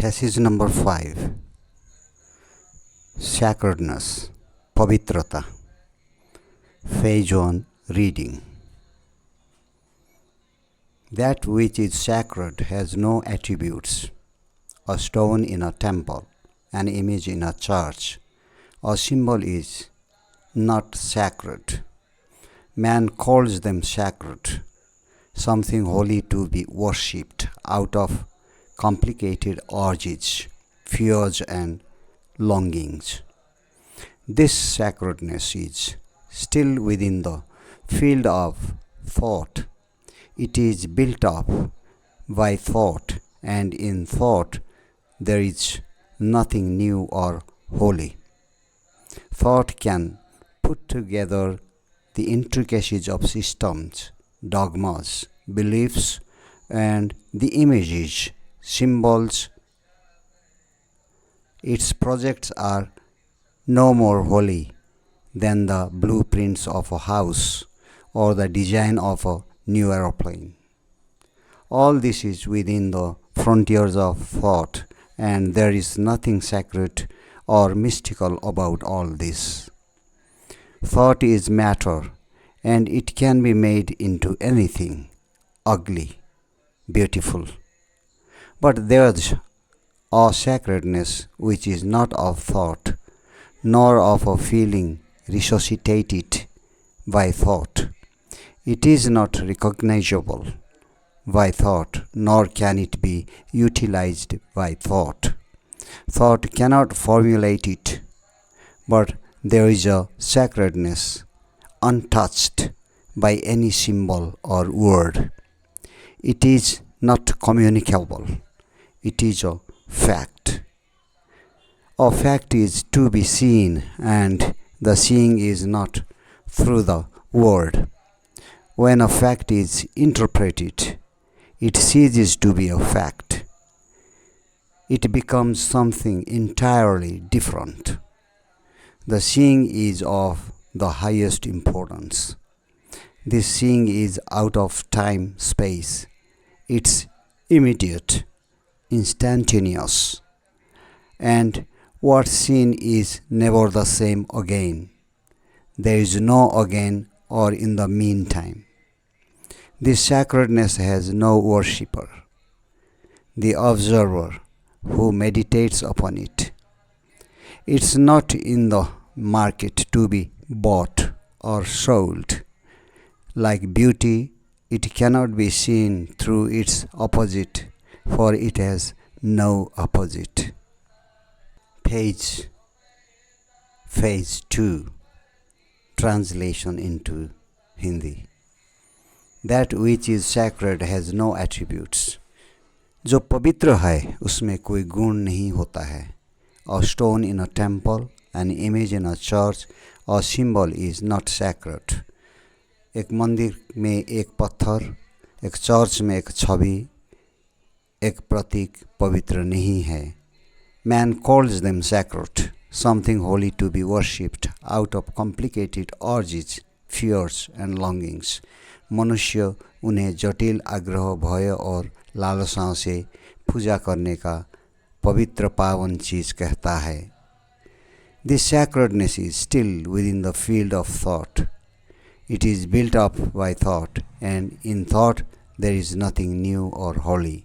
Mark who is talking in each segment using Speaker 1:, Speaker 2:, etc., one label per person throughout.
Speaker 1: Passage number 5. Sacredness, Pavitrata. Phase 1. Reading. That which is sacred has no attributes. A stone in a temple, an image in a church, a symbol is not sacred. Man calls them sacred, something holy to be worshipped out of complicated urges, fears, and longings. This sacredness is still within the field of thought. It is built up by thought, and in thought there is nothing new or holy. Thought can put together the intricacies of systems, dogmas, beliefs, and the images, symbols. Its projects are no more holy than the blueprints of a house or the design of a new aeroplane. All this is within the frontiers of thought, and there is nothing sacred or mystical about all this. Thought is matter, and it can be made into anything, ugly, beautiful. But there's a sacredness which is not of thought, nor of a feeling resuscitated by thought. It is not recognizable by thought, nor can it be utilized by thought. Thought cannot formulate it, but there is a sacredness untouched by any symbol or word. It is not communicable. It is a fact. A fact is to be seen, and the seeing is not through the word. When a fact is interpreted, it ceases to be a fact. It becomes something entirely different. The seeing is of the highest importance. This seeing is out of time, space. It's immediate, instantaneous, and what's seen is never the same again. There is no again or in the meantime. This sacredness has no worshipper, the observer who meditates upon it. It's not in the market to be bought or sold. Like beauty, it cannot be seen through its opposite, for it has no opposite. Phase 2. Translation into Hindi. That which is sacred has no attributes. जो पवित्र है उसमें कोई गुण नहीं होता है. A stone in a temple, an image in a church, a symbol is not sacred. एक मंदिर में एक पत्थर, एक चर्च में एक छवि, एक प्रतीक पवित्र नहीं है. Man calls them sacred, something holy to be worshipped out of complicated urges, fears and longings. मनुष्य उन्हें जटिल आग्रह, भय और लालसाओं से पूजा करने का पवित्र पावन चीज कहता है. This sacredness is still within the field of thought. It is built up by thought, and in thought there is nothing new or holy.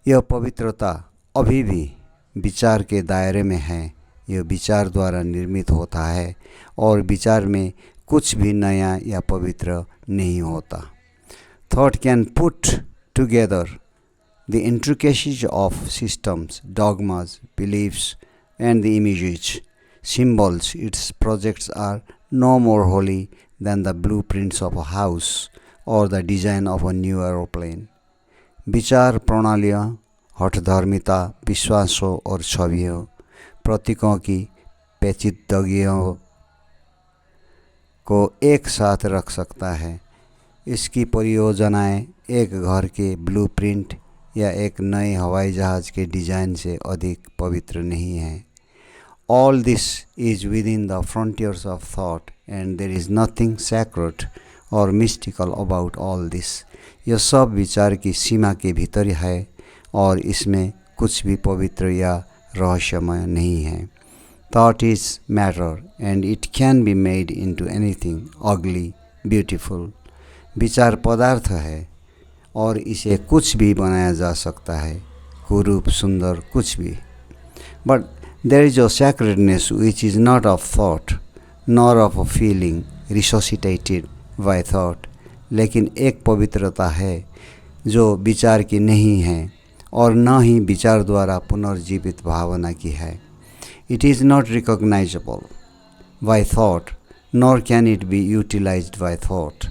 Speaker 1: यह पवित्रता अभी भी विचार के दायरे में है. यह विचार द्वारा निर्मित होता है और विचार में कुछ भी नया या पवित्र नहीं होता. Thought can put together the intricacies of systems, dogmas, beliefs, and the images, symbols. Its projects are no more holy than the blueprints of a house or the design of a new aeroplane. विचार प्रणालियाँ, हठधर्मिता, विश्वासों और छवियों, प्रतीकों की पेचीदगियों को एक साथ रख सकता है. इसकी परियोजनाएं एक घर के ब्लूप्रिंट या एक नए हवाई जहाज के डिज़ाइन से अधिक पवित्र नहीं है. All this is within the frontiers of thought, and there is nothing sacred or mystical about all this. यह सब विचार की सीमा के भीतर है और इसमें कुछ भी पवित्र या रहस्यमय नहीं है। Thought is matter and it can be made into anything अगली ब्यूटीफुल। विचार पदार्थ है और इसे कुछ भी बनाया जा सकता है, कुरूप, सुंदर, कुछ भी। But there is a sacredness which is not of thought nor of a feeling resuscitated by thought। लेकिन एक पवित्रता है जो विचार की नहीं है और न ही विचार द्वारा पुनर्जीवित भावना की है। It is not recognizable by thought nor can it be utilized by thought.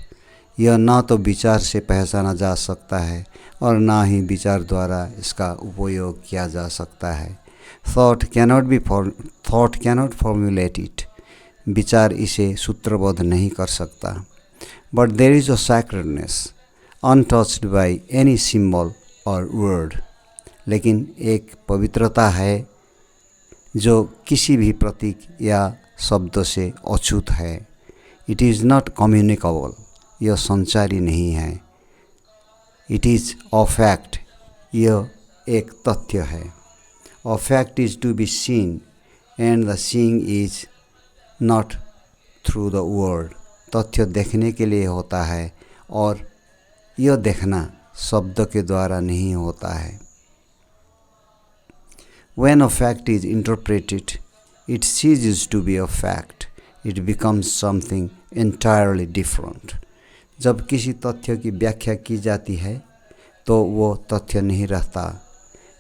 Speaker 1: यह न तो विचार से पहचाना जा सकता है और ना ही विचार द्वारा इसका उपयोग किया जा सकता है। Thought cannot formulate it. विचार इसे सूत्रबद्ध नहीं कर सकता। But there is a सैक्रेडनेस untouched by any symbol और वर्ड। लेकिन एक पवित्रता है जो किसी भी प्रतीक या शब्द से अछूत है। It is not communicable. यह संचारी नहीं है। It is a fact. यह एक तथ्य है। A fact is to be seen and the seeing is not through the word. तथ्य देखने के लिए होता है और यह देखना शब्द के द्वारा नहीं होता है। When a fact is interpreted, it ceases to be a fact. It becomes something entirely different. जब किसी तथ्य की व्याख्या की जाती है तो वो तथ्य नहीं रहता,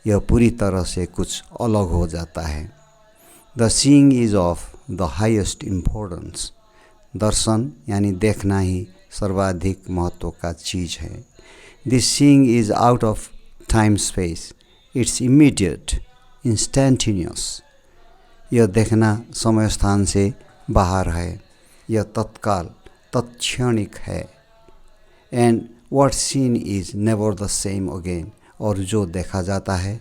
Speaker 1: यह पूरी तरह से कुछ अलग हो जाता है। The seeing is of the highest importance. दर्शन यानी देखना ही सर्वाधिक महत्व का चीज़ है। This seeing is out of time space. It's immediate. Instantaneous. यह देखना समय स्थान से बाहर है। यह तत्काल, तत्क्षणिक है। And what seen is never the same again. और जो देखा जाता है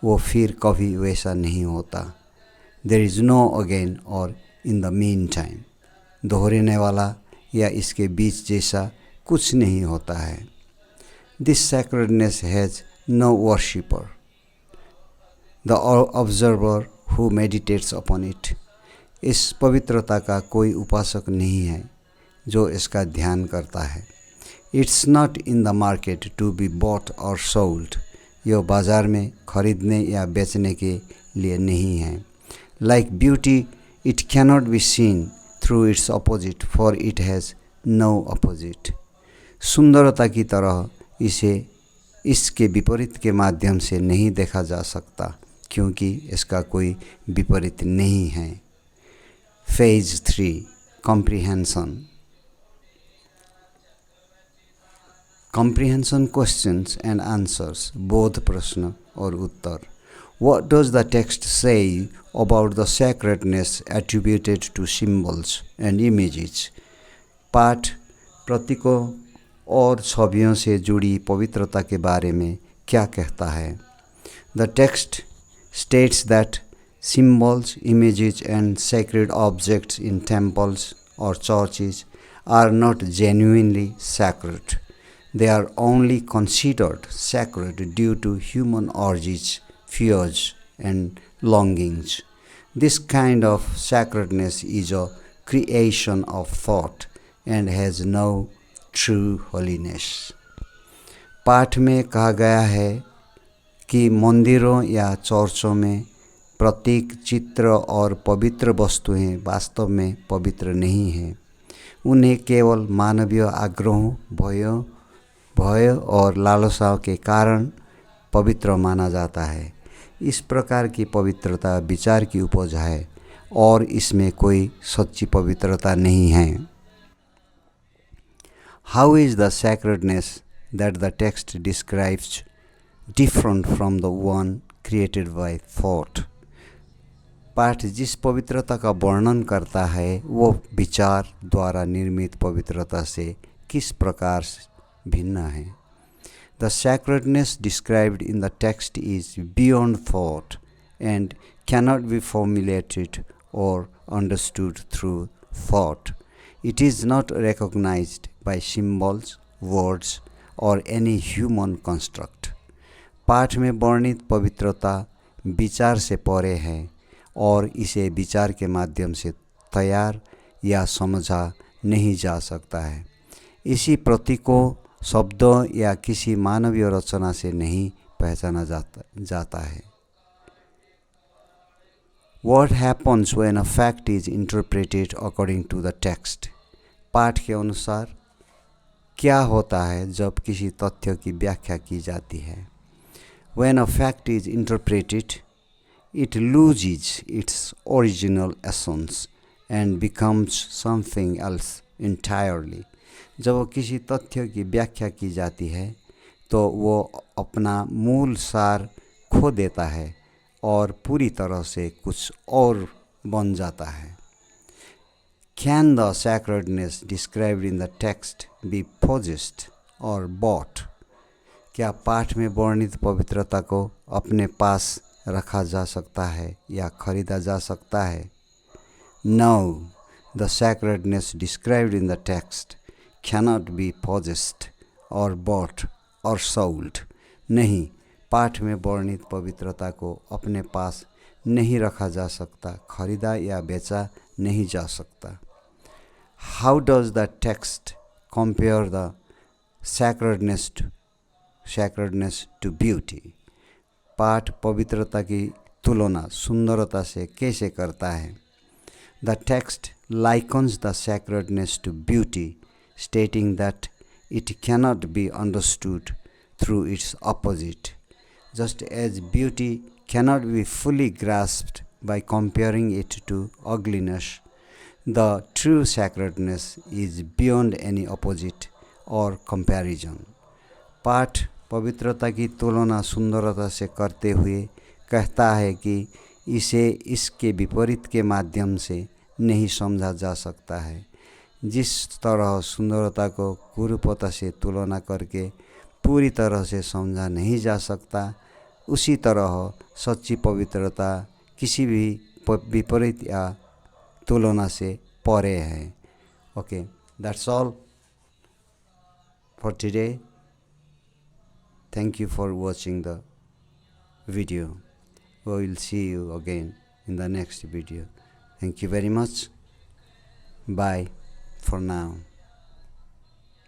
Speaker 1: वो फिर कभी वैसा नहीं होता। देर इज़ नो अगेन और इन द मीन टाइम। दोहराने वाला या इसके बीच जैसा कुछ नहीं होता है। This sacredness has no worshipper, the observer who meditates upon it. इस पवित्रता का कोई उपासक नहीं है जो इसका ध्यान करता है। It's not in the market to be bought और सोल्ड। यह बाज़ार में खरीदने या बेचने के लिए नहीं है। Like beauty it cannot be seen through its opposite for it has no opposite. सुंदरता की तरह इसे इसके विपरीत के माध्यम से नहीं देखा जा सकता क्योंकि इसका कोई विपरीत नहीं है। Phase 3 comprehension. Comprehension questions and answers. बोध प्रश्न और उत्तर। What does the text say about the sacredness attributed to symbols and images? पाठ प्रतीकों और छवियों से जुड़ी पवित्रता के बारे में क्या कहता है? The text states that symbols, images and sacred objects in temples or churches are not genuinely sacred. They are only considered sacred due to human urges, fears and longings. This kind of sacredness is a creation of thought and has no true holiness. पाठ में कहा गया है कि मंदिरों या चर्चों में प्रतीक, चित्र और पवित्र वस्तुएं वास्तव में पवित्र नहीं हैं। उन्हें केवल मानवीय आग्रहों, भय और लालसाओं के कारण पवित्र माना जाता है। इस प्रकार की पवित्रता विचार की उपज है और इसमें कोई सच्ची पवित्रता नहीं है। How is the sacredness that the text describes different from the one created by thought? पाठ जिस पवित्रता का वर्णन करता है वो विचार द्वारा निर्मित पवित्रता से किस प्रकार भिन्न है? The sacredness described in the text is beyond thought and cannot be formulated or understood through thought. It is not recognized by symbols, words, or any human construct. पाठ में वर्णित पवित्रता विचार से परे है और इसे विचार के माध्यम से तैयार या समझा नहीं जा सकता है। इसी प्रतीक को शब्दों या किसी मानवीय रचना से नहीं पहचाना जाता है। What happens when a fact is interpreted according to the text? पाठ के अनुसार क्या होता है जब किसी तथ्य की व्याख्या की जाती है? When a fact is interpreted, it loses its original essence and becomes something else entirely. जब किसी तथ्य की व्याख्या की जाती है तो वो अपना मूल सार खो देता है और पूरी तरह से कुछ और बन जाता है। Can the sacredness described in the text be possessed or bought? क्या पाठ में वर्णित पवित्रता को अपने पास रखा जा सकता है या खरीदा जा सकता है? No, the sacredness described in the text cannot be possessed or bought or sold. नहीं, पाठ में वर्णित पवित्रता को अपने पास नहीं रखा जा सकता, खरीदा या बेचा नहीं जा सकता। How does the text compare the sacredness to beauty? पाठ पवित्रता की तुलना सुंदरता से कैसे करता है? The text likens the sacredness to beauty, stating that it cannot be understood through its opposite. Just as beauty cannot be fully grasped by comparing it to ugliness, the true sacredness is beyond any opposite or comparison. पाठ पवित्रता की तुलना सुंदरता से करते हुए कहता है कि इसे इसके विपरीत के माध्यम से नहीं समझा जा सकता है। जिस तरह सुंदरता को कुरूपता से तुलना करके पूरी तरह से समझा नहीं जा सकता, उसी तरह सच्ची पवित्रता किसी भी विपरीत या तुलना से परे है। Okay, that's all for today. Thank you for watching the video. We will see you again in the next video. Thank you very much. Bye for now.